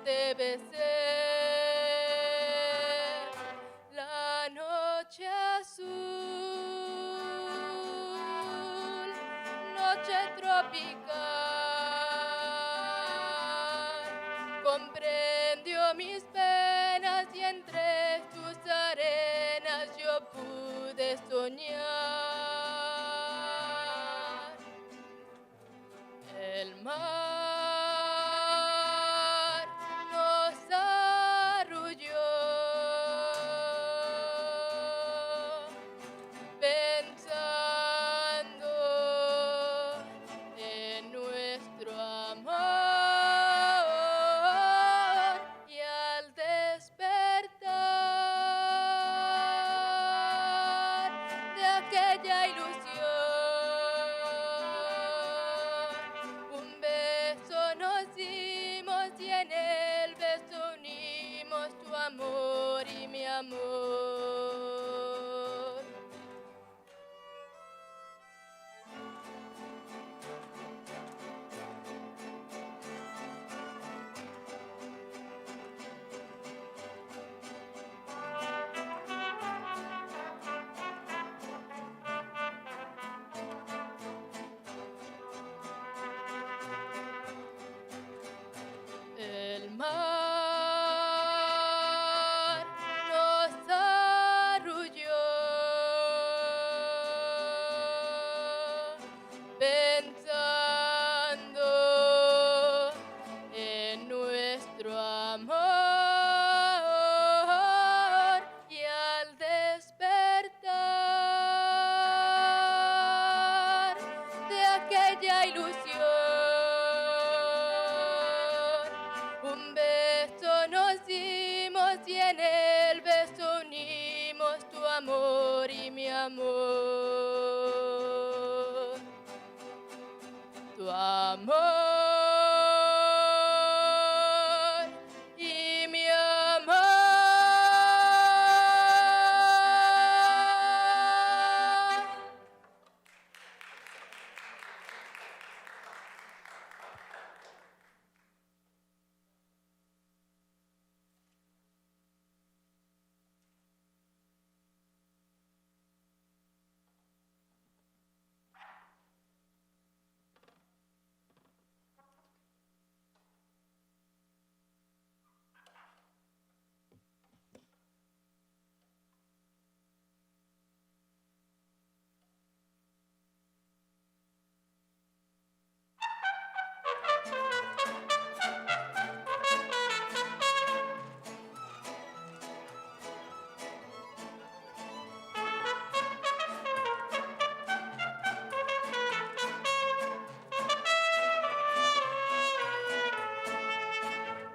te besé. La noche azul, noche tropical, comprendió mis penas y entre tus arenas yo pude soñar. El mar nos arrulló, pensando en nuestro amor, y al despertar de aquella ilusión, un beso nos dimos y en el beso unimos tu amor y mi amor. El mar nos arrulló, pensando en nuestro amor, y al despertar de aquella ilusión, un beso nos dimos y en el beso unimos tu amor y mi amor. Tu amor y mi amor.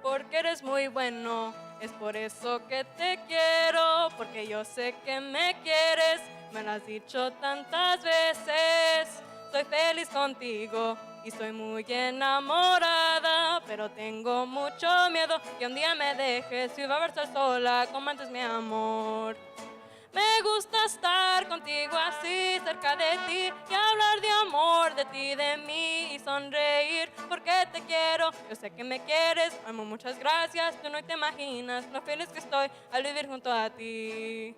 Porque eres muy bueno, es por eso que te quiero, porque yo sé que me quieres, me lo has dicho tantas veces. Soy feliz contigo y estoy muy enamorada, pero tengo mucho miedo que un día me dejes y va a estar sola como antes, mi amor. Me gusta estar contigo así cerca de ti y hablar de amor, de ti, de mí y sonreír porque te quiero. Yo sé que me quieres, amo, muchas gracias. Tú no te imaginas lo feliz que estoy al vivir junto a ti.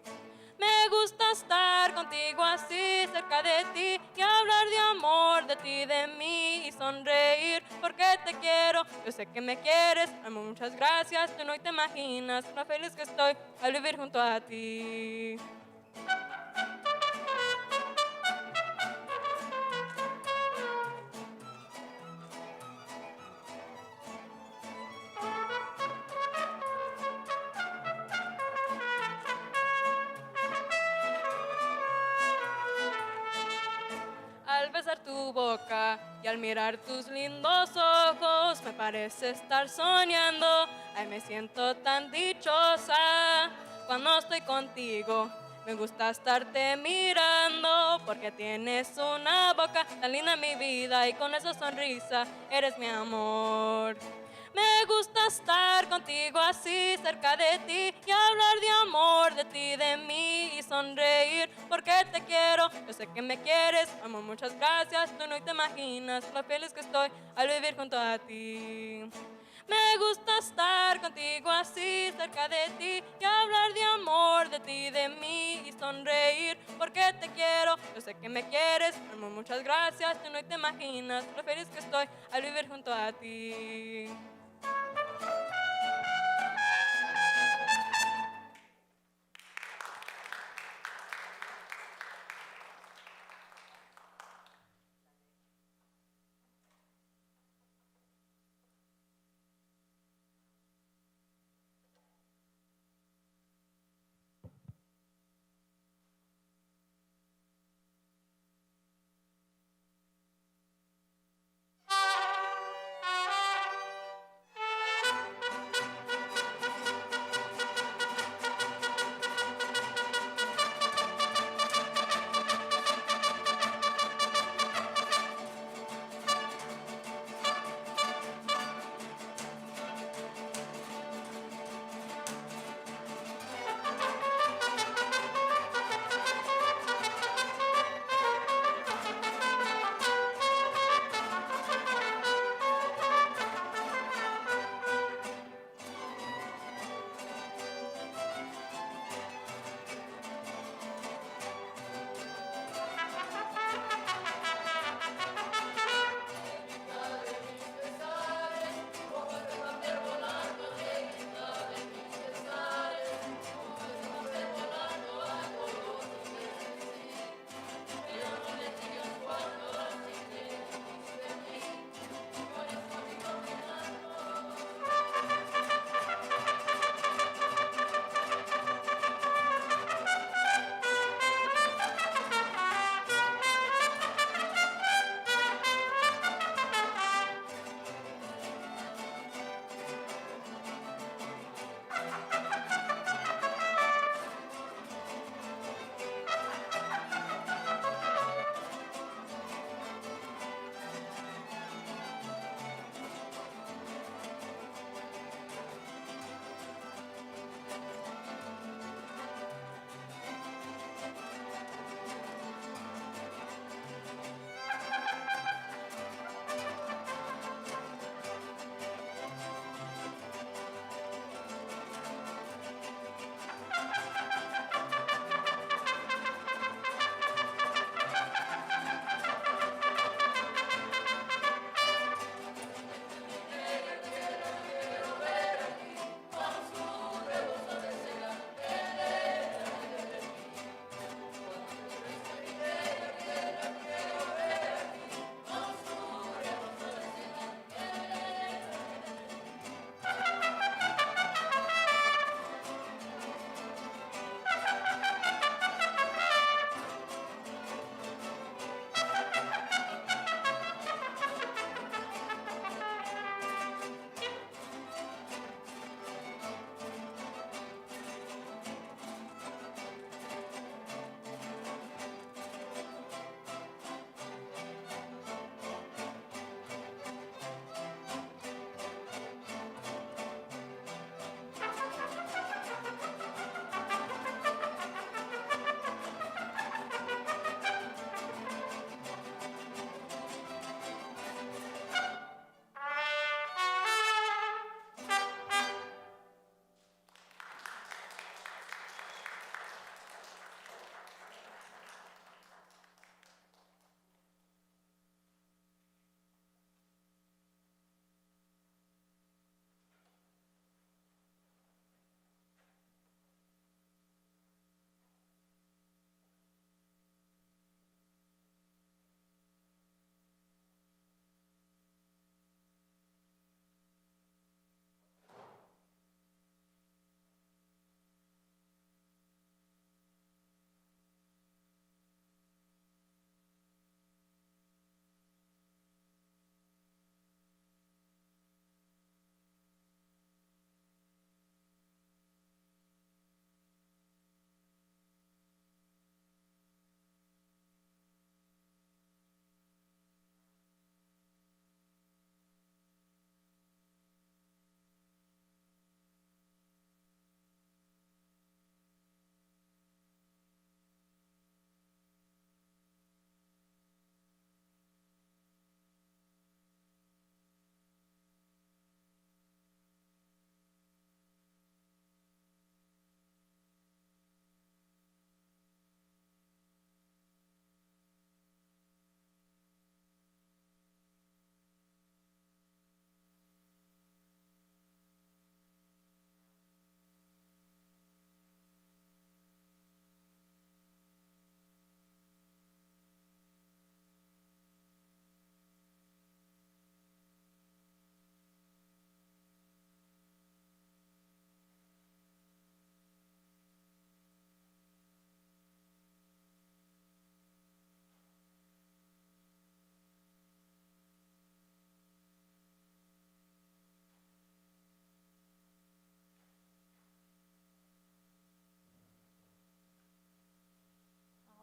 Me gusta estar contigo así cerca de ti y hablar de amor, de ti, de mí y sonreír porque te quiero. Yo sé que me quieres, amo, muchas gracias. Tú no te imaginas lo feliz que estoy al vivir junto a ti. Al besar tu boca y al mirar tus lindos ojos, me parece estar soñando. Ay, me siento tan dichosa cuando estoy contigo. Me gusta estarte mirando porque tienes una boca tan linda, mi vida, y con esa sonrisa eres mi amor. Me gusta estar contigo así cerca de ti y hablar de amor, de ti, de mí y sonreír porque te quiero. Yo sé que me quieres, amor, muchas gracias. Tú no te imaginas lo feliz que estoy al vivir junto a ti. Me gusta gusta estar contigo así, cerca de ti, y hablar de amor, de ti, de mí, y sonreír, porque te quiero. Yo sé que me quieres, amor, muchas gracias, tú no te imaginas lo feliz que estoy al vivir junto a ti.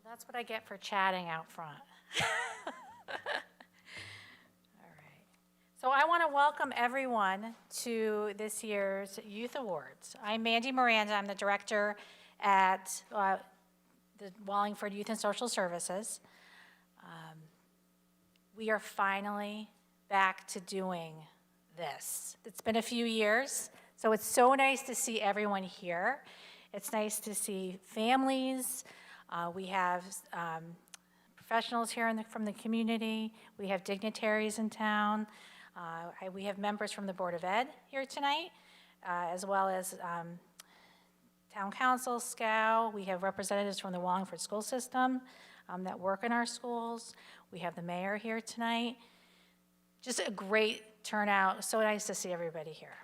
That's what I get for chatting out front. All right. So I want to welcome everyone to this year's Youth Awards. I'm Mandy Miranda. I'm the director at the Wallingford Youth and Social Services. We are finally back to doing this. It's been a few years, so it's so nice to see everyone here. It's nice to see families. We have professionals here from the community. We have dignitaries in town. We have members from the Board of Ed here tonight, as well as Town Council, SCOW. We have representatives from the Wallingford school system that work in our schools. We have the mayor here tonight. Just a great turnout. So nice to see everybody here.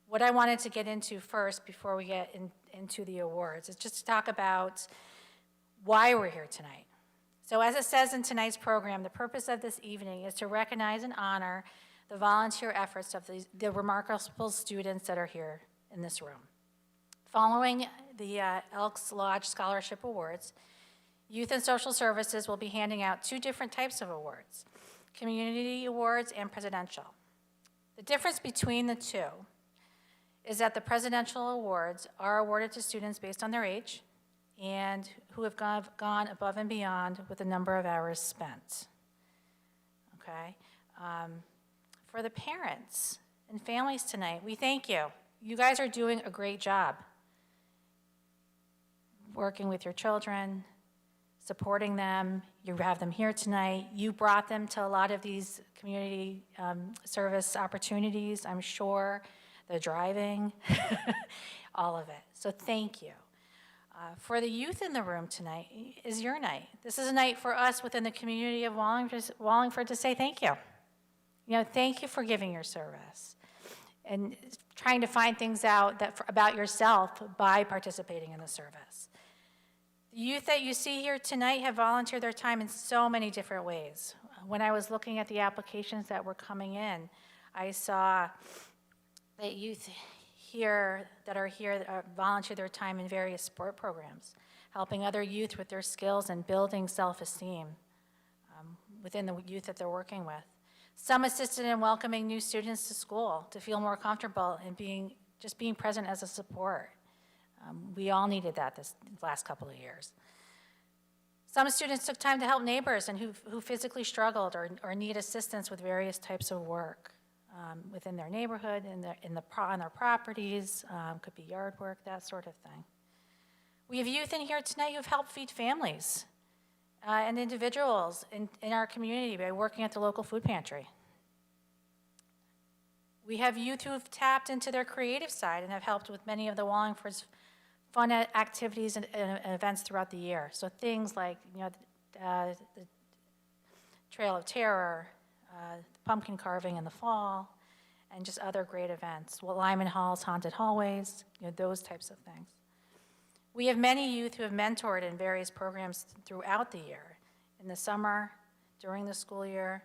What I wanted to get into first before we get into the awards is just to talk about why we're here tonight. So as it says in tonight's program, the purpose of this evening is to recognize and honor the volunteer efforts of the remarkable students that are here in this room. Following the Elks Lodge Scholarship Awards, Youth and Social Services will be handing out two different types of awards, community awards and presidential. The difference between the two is that the presidential awards are awarded to students based on their age and who have gone above and beyond with the number of hours spent. Okay? For the parents and families tonight, we thank you. You guys are doing a great job working with your children, supporting them. You have them here tonight. You brought them to a lot of these community service opportunities, I'm sure. The driving, all of it. So thank you. For the youth in the room tonight is your night. This is a night for us within the community of Wallingford to say thank you. You know, thank you for giving your service and trying to find things out about yourself by participating in the service. The youth that you see here tonight have volunteered their time in so many different ways. When I was looking at the applications that were coming in, I saw that youth that are here volunteer their time in various sport programs, helping other youth with their skills and building self-esteem within the youth that they're working with. Some assisted in welcoming new students to school to feel more comfortable and being present as a support. We all needed that this last couple of years. Some students took time to help neighbors and who physically struggled or need assistance with various types of work within their neighborhood, on their properties, could be yard work, that sort of thing. We have youth in here tonight who've helped feed families and individuals in our community by working at the local food pantry. We have youth who have tapped into their creative side and have helped with many of the Wallingford's fun activities and events throughout the year. So things like, the Trail of Terror, pumpkin carving in the fall, and just other great events. Lyman Hall's Haunted Hallways, those types of things. We have many youth who have mentored in various programs throughout the year. In the summer, during the school year,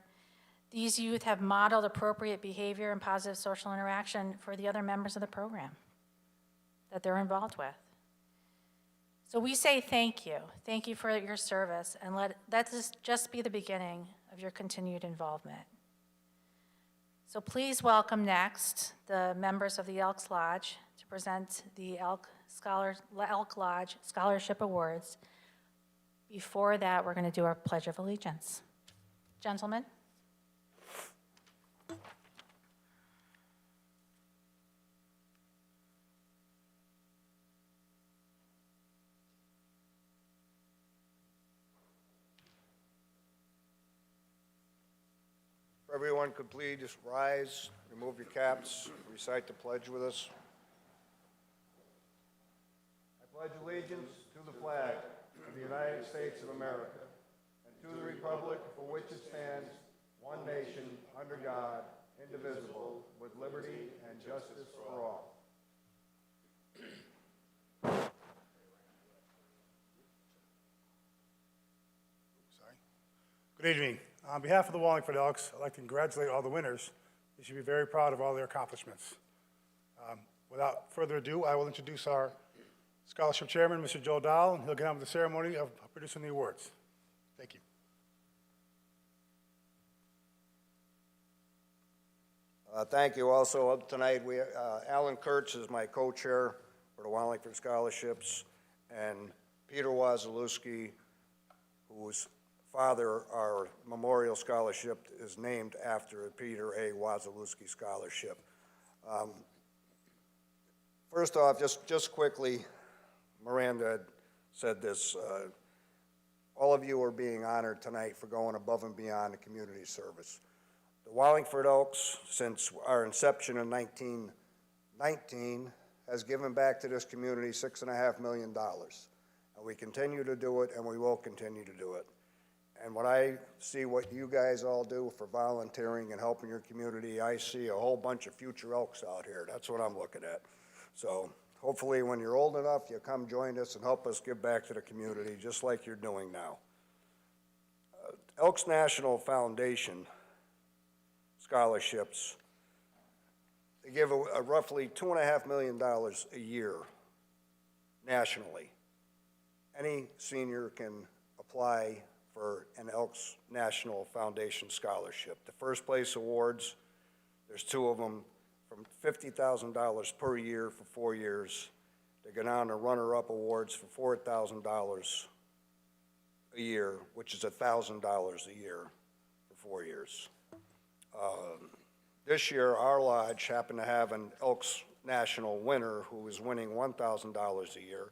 these youth have modeled appropriate behavior and positive social interaction for the other members of the program that they're involved with. So we say thank you. Thank you for your service, and let this just be the beginning of your continued involvement. So please welcome next the members of the Elks Lodge to present the Elk Lodge Scholarship Awards. Before that, we're going to do our Pledge of Allegiance. Gentlemen. Everyone could please just rise, remove your caps, recite the pledge with us. I pledge allegiance to the flag of the United States of America and to the republic for which it stands, one nation, under God, indivisible, with liberty and justice for all. Good evening. On behalf of the Wallingford Elks, I'd like to congratulate all the winners. They should be very proud of all their accomplishments. Without further ado, I will introduce our Scholarship Chairman, Mr. Joe Dowell, and he'll get on with the ceremony of producing the awards. Thank you. Thank you. Also, tonight, Alan Kurtz is my co-chair for the Wallingford Scholarships, and Peter Wazalewski, whose father, our memorial scholarship, is named after Peter A. Wazalewski Scholarship. First off, just quickly, Miranda had said this, all of you are being honored tonight for going above and beyond the community service. The Wallingford Elks, since our inception in 1919, has given back to this community $6.5 million. And we continue to do it, and we will continue to do it. And when I see what you guys all do for volunteering and helping your community, I see a whole bunch of future Elks out here. That's what I'm looking at. So hopefully when you're old enough, you'll come join us and help us give back to the community, just like you're doing now. Elks National Foundation scholarships, they give a roughly $2.5 million a year nationally. Any senior can apply for an Elks National Foundation scholarship. The first place awards, there's two of them, from $50,000 per year for 4 years. They go down to runner-up awards for $4,000 a year, which is $1,000 a year for 4 years. This year, our lodge happened to have an Elks National winner who is winning $1,000 a year.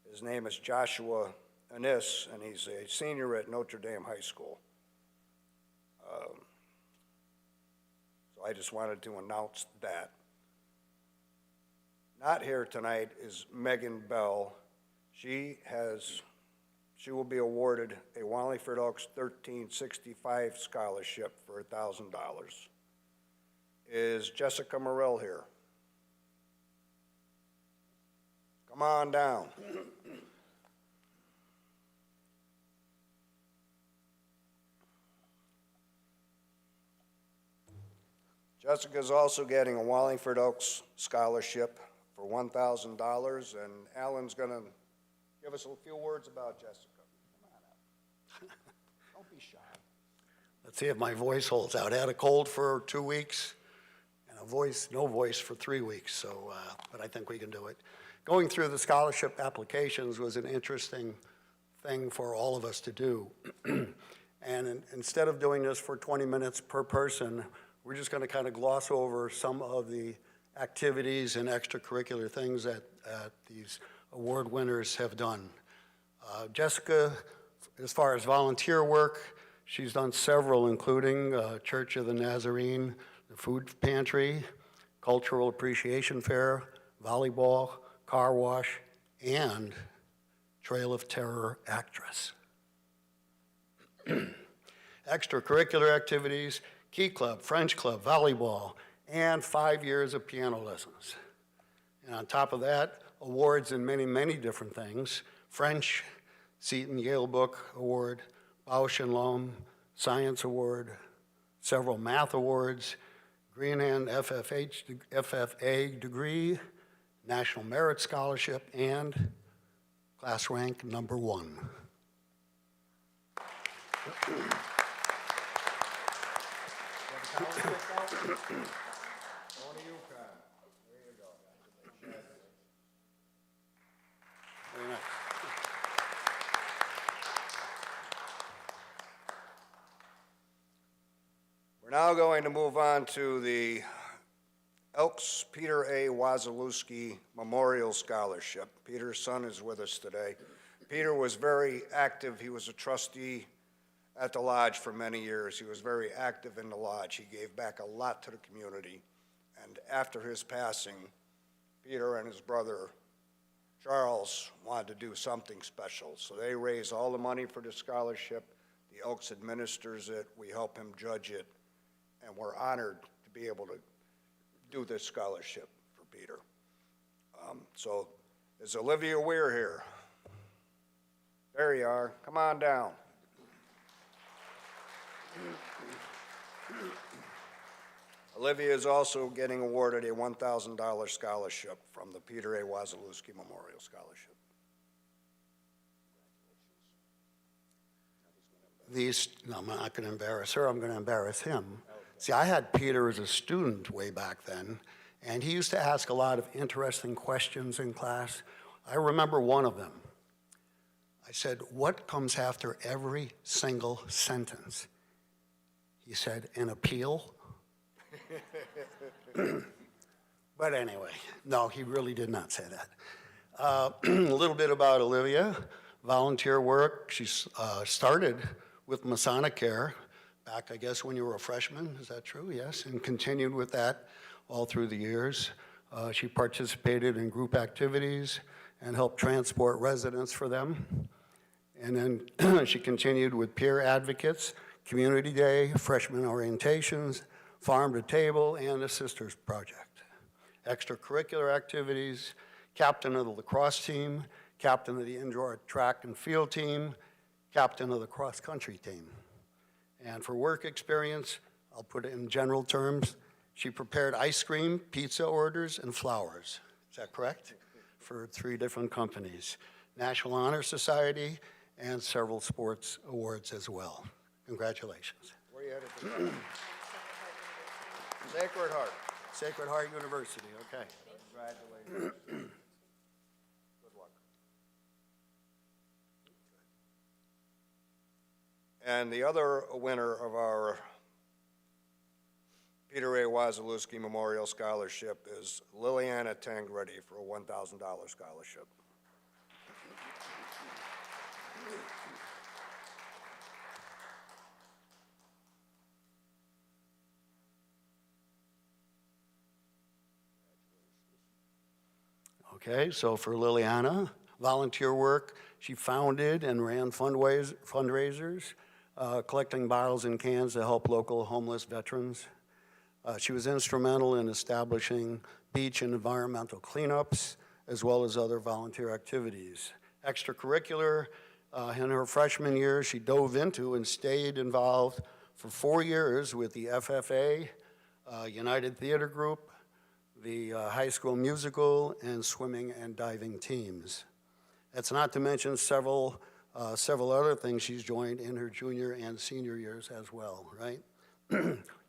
His name is Joshua Annis, and he's a senior at Notre Dame High School. So I just wanted to announce that. Not here tonight is Megan Bell. She will be awarded a Wallingford Elks 1365 scholarship for $1,000. Is Jessica Morrell here? Come on down. Jessica's also getting a Wallingford Elks scholarship for $1,000, and Alan's going to give us a few words about Jessica. Come on up. Don't be shy. Let's see if my voice holds out. I had a cold for 2 weeks and no voice for 3 weeks, so, but I think we can do it. Going through the scholarship applications was an interesting thing for all of us to do. And instead of doing this for 20 minutes per person, we're just going to kind of gloss over some of the activities and extracurricular things that these award winners have done. Jessica, as far as volunteer work, she's done several, including Church of the Nazarene, the Food Pantry, Cultural Appreciation Fair, volleyball, car wash, and Trail of Terror actress. Extracurricular activities, Key Club, French Club, volleyball, and 5 years of piano lessons. And on top of that, awards in many, many different things. French, Seton Yale Book Award, Bausch and Lomb Science Award, several math awards, Greenhand FFA degree, National Merit Scholarship, and class rank #1. Very nice. We're now going to move on to the Elks Peter A. Wazalewski Memorial Scholarship. Peter's son is with us today. Peter was very active. He was a trustee at the lodge for many years. He was very active in the lodge. He gave back a lot to the community. And after his passing, Peter and his brother Charles wanted to do something special. So they raised all the money for the scholarship. The Elks administers it. We help him judge it. And we're honored to be able to do this scholarship for Peter. So is Olivia Weir here? There you are. Come on down. Olivia is also getting awarded a $1,000 scholarship from the Peter A. Wazalewski Memorial Scholarship. No, I'm not going to embarrass her, I'm going to embarrass him. See, I had Peter as a student way back then, and he used to ask a lot of interesting questions in class. I remember one of them. I said, "What comes after every single sentence?" He said, "An appeal." But anyway, no, he really did not say that. A little bit about Olivia. Volunteer work. She started with Masonic Care back, I guess, when you were a freshman. Is that true? Yes. And continued with that all through the years. She participated in group activities and helped transport residents for them. And then she continued with peer advocates, Community Day, freshman orientations, Farm to Table, and the Sisters Project. Extracurricular activities, captain of the lacrosse team, captain of the indoor track and field team, captain of the cross-country team. And for work experience, I'll put it in general terms, she prepared ice cream, pizza orders, and flowers. Is that correct? For 3 different companies, National Honor Society, and several sports awards as well. Congratulations. Where are you headed? Sacred Heart. Sacred Heart University, okay. Congratulations. Good luck. And the other winner of our Peter A. Wazalewski Memorial Scholarship is Liliana Tangretti for a $1,000 scholarship. Okay, so for Liliana, volunteer work, she founded and ran fundraisers, collecting bottles and cans to help local homeless veterans. She was instrumental in establishing beach and environmental cleanups, as well as other volunteer activities. Extracurricular, in her freshman year, she dove into and stayed involved for 4 years with the FFA, United Theater Group, the high school musical, and swimming and diving teams. That's not to mention several other things she's joined in her junior and senior years as well, right?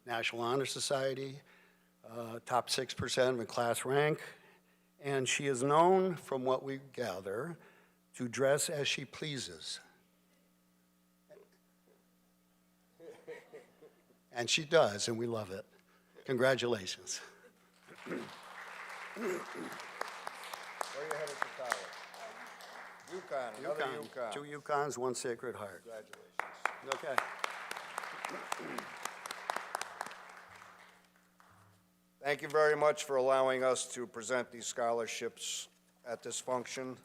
National Honor Society, top 6% of a class rank, and she is known, from what we gather, to dress as she pleases. And she does, and we love it. Congratulations. Where are you headed to college? UConn, another UConn. 2 UConns, 1 Sacred Heart. Congratulations. Okay. Thank you very much for allowing us to present these scholarships at this function. And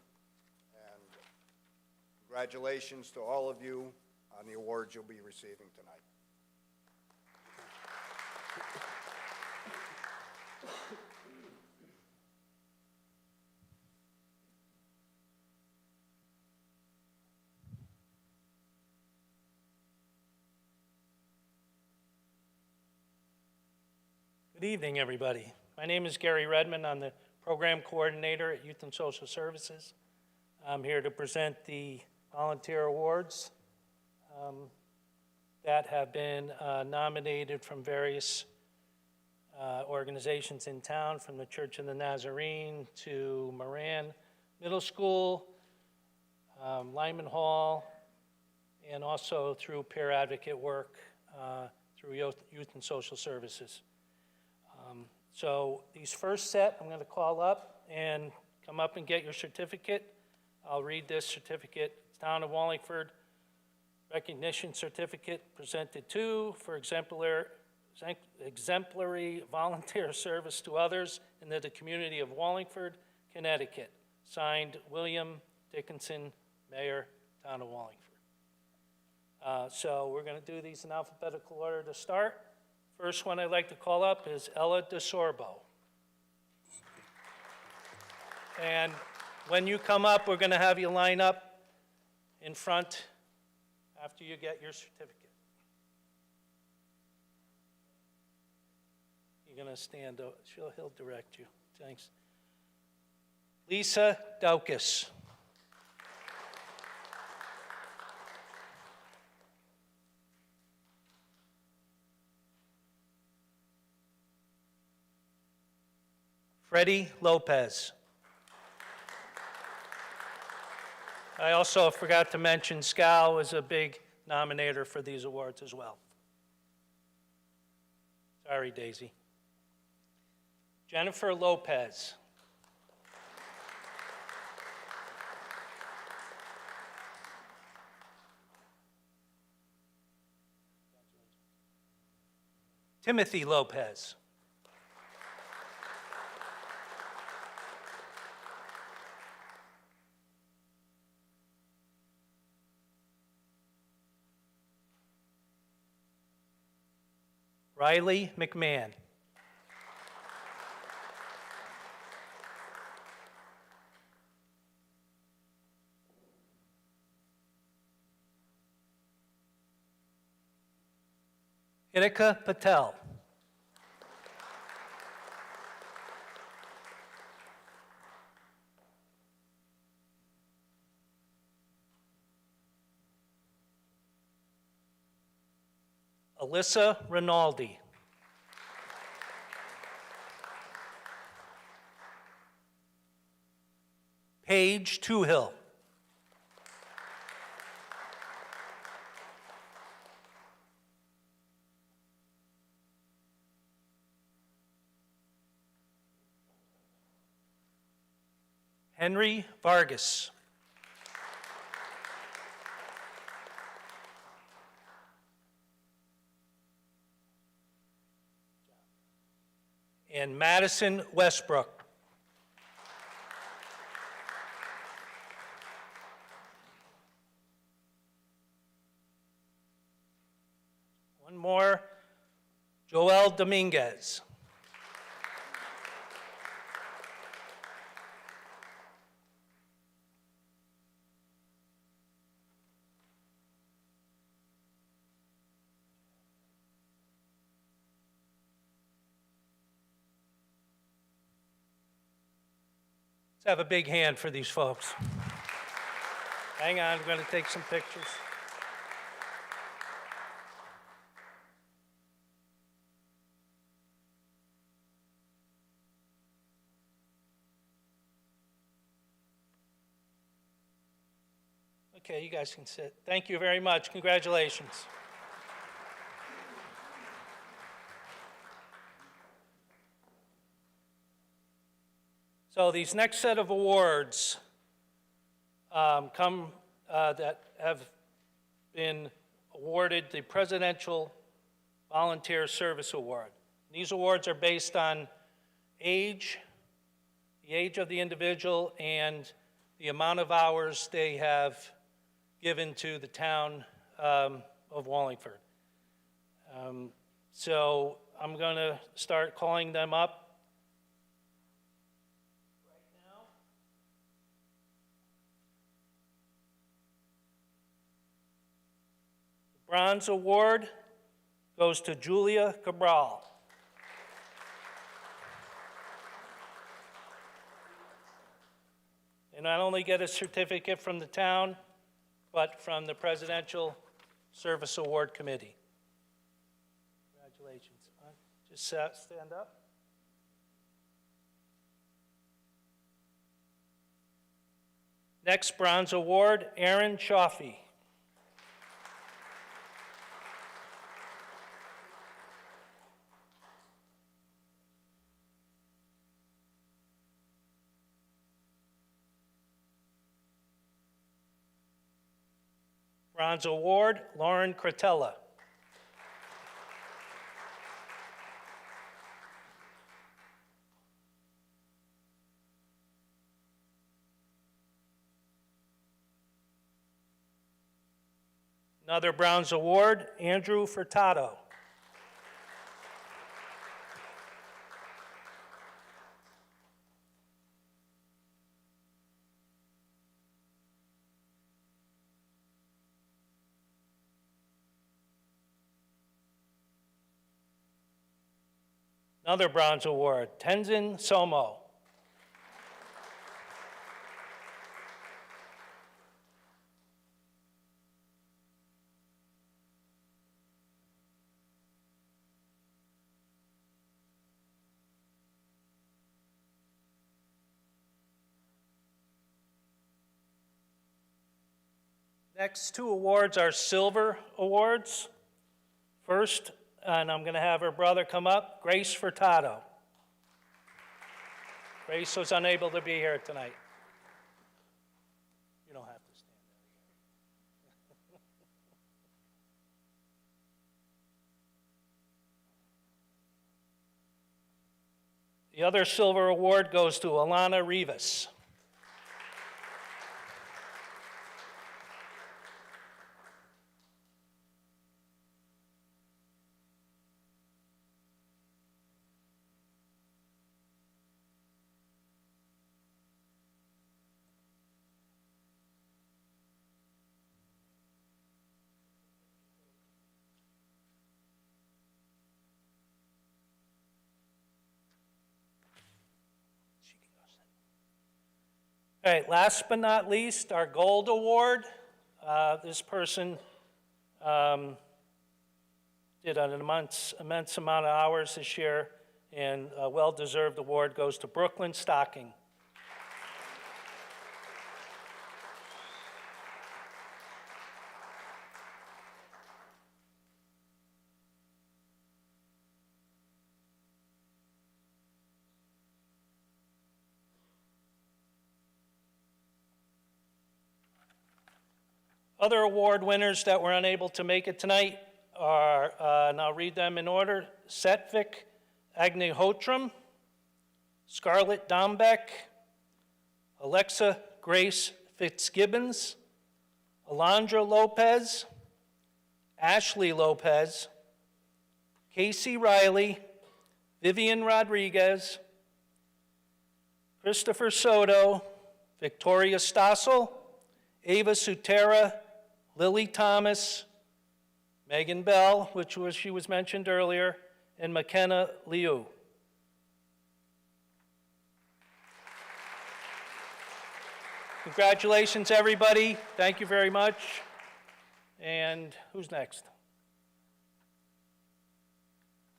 congratulations to all of you on the awards you'll be receiving tonight. Good evening, everybody. My name is Gary Redmond. I'm the program coordinator at Youth and Social Services. I'm here to present the volunteer awards that have been nominated from various organizations in town, from the Church of the Nazarene to Moran Middle School, Lyman Hall, and also through peer advocate work through Youth and Social Services. So these first set, I'm going to call up and come up and get your certificate. I'll read this certificate. Town of Wallingford recognition certificate presented to for exemplary volunteer service to others in the community of Wallingford, Connecticut. Signed, William Dickinson, Mayor, Town of Wallingford. So we're going to do these in alphabetical order to start. First one I'd like to call up is Ella DeSorbo. And when you come up, we're going to have you line up in front after you get your certificate. going to stand up. He'll direct you. Thanks. Lisa Daukus. Freddie Lopez. I also forgot to mention Scal was a big nominator for these awards as well. Sorry, Daisy. Jennifer Lopez. Timothy Lopez. Riley McMahon. Itika Patel. Alyssa Rinaldi. Paige Toohill. Henry Vargas. And Madison Westbrook. One more, Joel Dominguez. Let's have a big hand for these folks. Hang on, I'm going to take some pictures. Okay, you guys can sit. Thank you very much. Congratulations. So these next set of awards that have been awarded the Presidential Volunteer Service Award. These awards are based on age, the age of the individual, and the amount of hours they have given to the town of Wallingford. So I'm going to start calling them up. Bronze Award goes to Julia Cabral. They not only get a certificate from the town, but from the Presidential Service Award Committee. Congratulations. Just stand up. Next Bronze Award, Aaron Chaffee. Bronze Award, Lauren Cretella. Another Bronze Award, Andrew Furtado. Another bronze award, Tenzin Somo. Next two awards are silver awards. First, and I'm going to have her brother come up, Grace Furtado. Grace was unable to be here tonight. You don't have to stand there. The other silver award goes to Alana Rivas. All right, last but not least, our gold award. This person did an immense amount of hours this year, and a well-deserved award goes to Brooklyn Stocking. Other award winners that were unable to make it tonight are, and I'll read them in order, Setvik Agnihotram, Scarlett Dombeck, Alexa Grace Fitzgibbons, Alondra Lopez, Ashley Lopez, Casey Riley, Vivian Rodriguez, Christopher Soto, Victoria Stossel, Ava Sutera, Lily Thomas, Megan Bell, she was mentioned earlier, and McKenna Liu. Congratulations, everybody. Thank you very much. And who's next?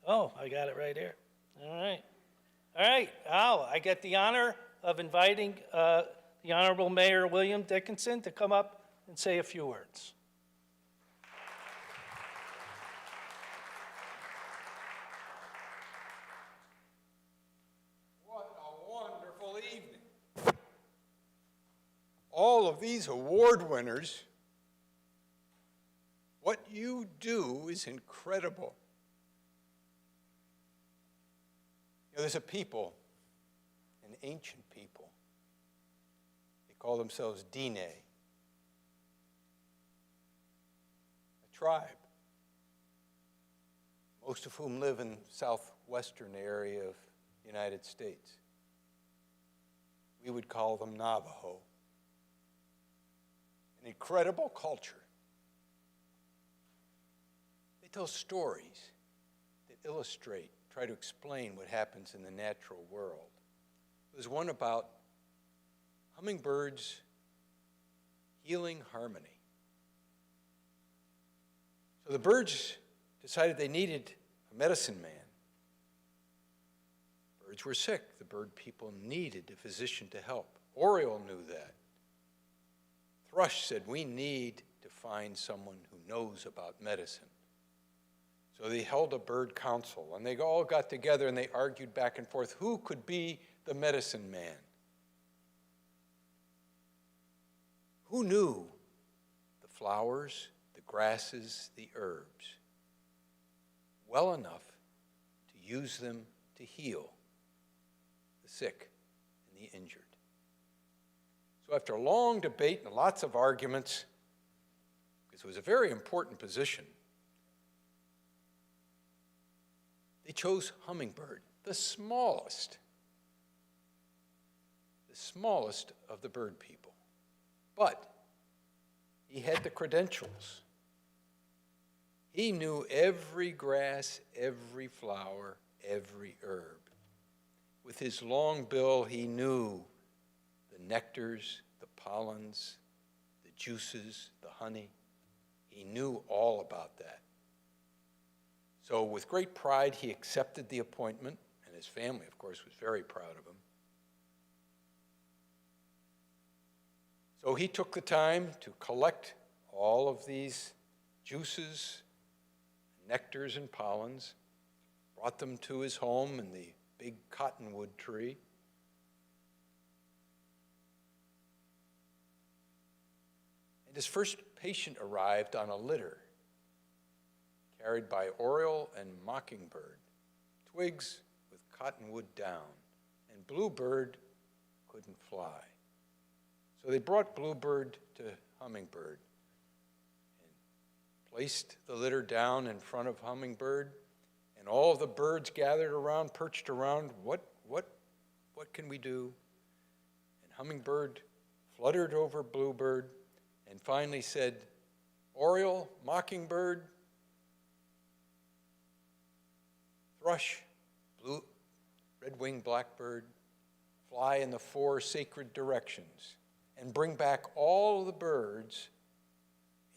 Oh, I got it right here. All right. All right. Oh, I get the honor of inviting the Honorable Mayor William Dickinson to come up and say a few words. What a wonderful evening. All of these award winners, what you do is incredible. You know, there's a people, an ancient people. They call themselves Dine, a tribe, most of whom live in the southwestern area of the United States. We would call them Navajo. An incredible culture. They tell stories that illustrate, try to explain what happens in the natural world. There's one about hummingbirds healing harmony. So the birds decided they needed a medicine man. Birds were sick. The bird people needed a physician to help. Oriole knew that. Thrush said, we need to find someone who knows about medicine. So they held a bird council, and they all got together and they argued back and forth who could be the medicine man. Who knew the flowers, the grasses, the herbs well enough to use them to heal the sick and the injured? So after a long debate and lots of arguments, because it was a very important position, they chose Hummingbird, the smallest of the bird people. But he had the credentials. He knew every grass, every flower, every herb. With his long bill, he knew the nectars, the pollens, the juices, the honey. He knew all about that. So with great pride, he accepted the appointment, and his family, of course, was very proud of him. So he took the time to collect all of these juices, nectars, and pollens, brought them to his home in the big cottonwood tree. And his first patient arrived on a litter carried by oriole and mockingbird, twigs with cottonwood down, and bluebird couldn't fly. So they brought bluebird to hummingbird and placed the litter down in front of hummingbird, and all of the birds gathered around, perched around. What can we do? And hummingbird fluttered over bluebird and finally said, oriole, mockingbird, thrush, blue, red-winged blackbird, fly in the 4 sacred directions and bring back all the birds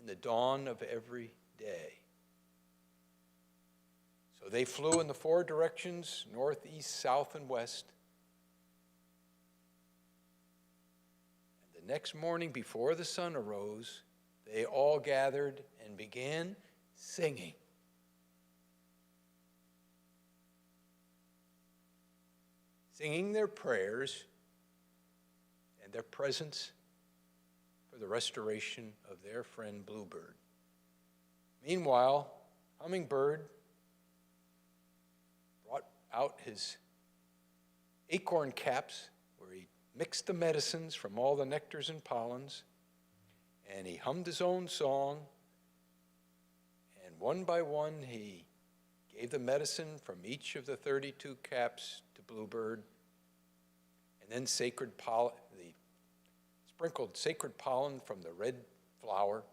in the dawn of every day. So they flew in the 4 directions, north, east, south, and west. And the next morning, before the sun arose, they all gathered and began singing. Singing their prayers and their presents for the restoration of their friend Bluebird. Meanwhile, Hummingbird brought out his acorn caps where he mixed the medicines from all the nectars and pollens, and he hummed his own song, and one by one he gave the medicine from each of the 32 caps to Bluebird, and then sprinkled sacred pollen from the red flower.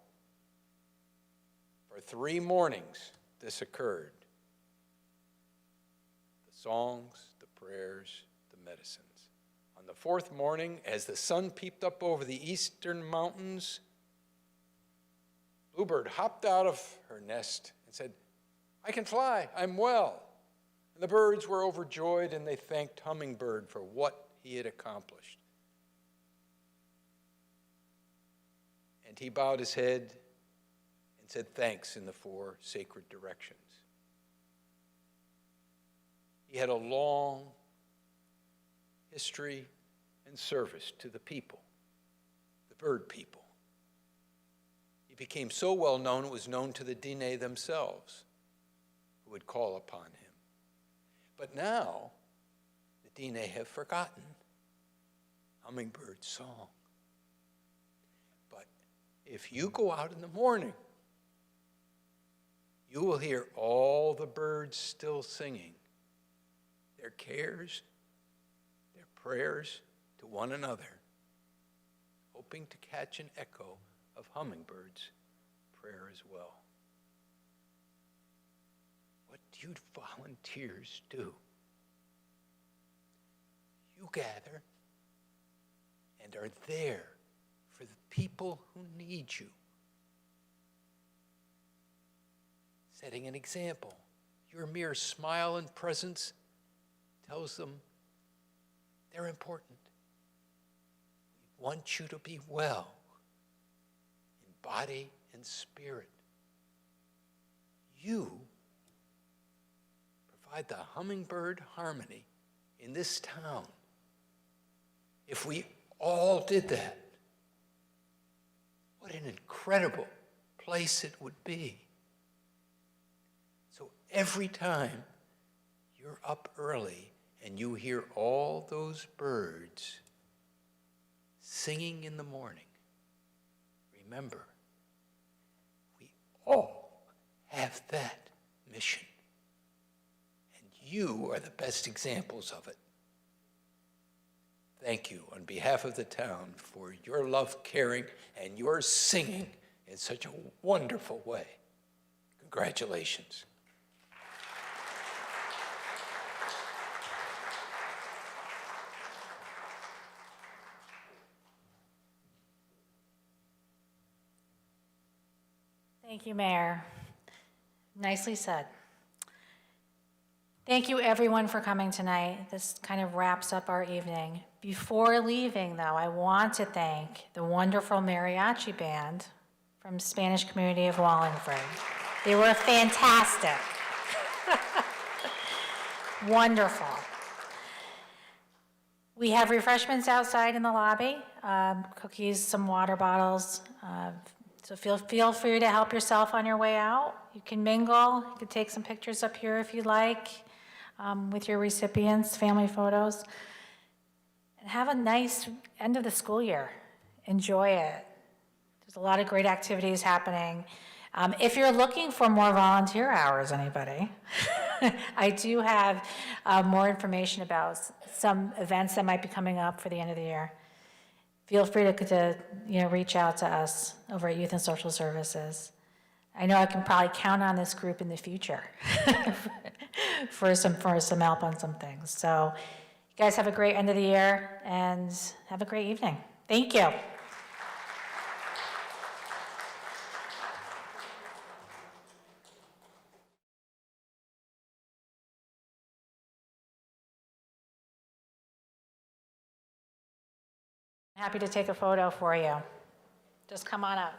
For 3 mornings this occurred. The songs, the prayers, the medicines. On the 4th morning, as the sun peeped up over the eastern mountains, Bluebird hopped out of her nest and said, I can fly, I'm well. And the birds were overjoyed, and they thanked Hummingbird for what he had accomplished. And he bowed his head and said thanks in the 4 sacred directions. He had a long history and service to the people, the bird people. He became so well known, it was known to the Diné themselves, who would call upon him. But now, the Diné have forgotten Hummingbird's song. But if you go out in the morning, you will hear all the birds still singing their cares, their prayers to one another, hoping to catch an echo of Hummingbird's prayer as well. What do you volunteers do? You gather and are there for the people who need you. Setting an example. Your mere smile and presence tells them they're important. We want you to be well in body and spirit. You provide the hummingbird harmony in this town. If we all did that, what an incredible place it would be. So every time you're up early and you hear all those birds singing in the morning, remember, we all have that mission. And you are the best examples of it. Thank you on behalf of the town for your love, caring, and your singing in such a wonderful way. Congratulations. Thank you, Mayor. Nicely said. Thank you, everyone, for coming tonight. This kind of wraps up our evening. Before leaving, though, I want to thank the wonderful mariachi band from Spanish community of Wallingford. They were fantastic. Wonderful. We have refreshments outside in the lobby, cookies, some water bottles. So feel free to help yourself on your way out. You can mingle. You can take some pictures up here if you like with your recipients, family photos. And have a nice end of the school year. Enjoy it. There's a lot of great activities happening. If you're looking for more volunteer hours, anybody, I do have more information about some events that might be coming up for the end of the year. Feel free to reach out to us over at Youth and Social Services. I know I can probably count on this group in the future for some help on some things. So you guys have a great end of the year and have a great evening. Thank you. Happy to take a photo for you. Just come on up.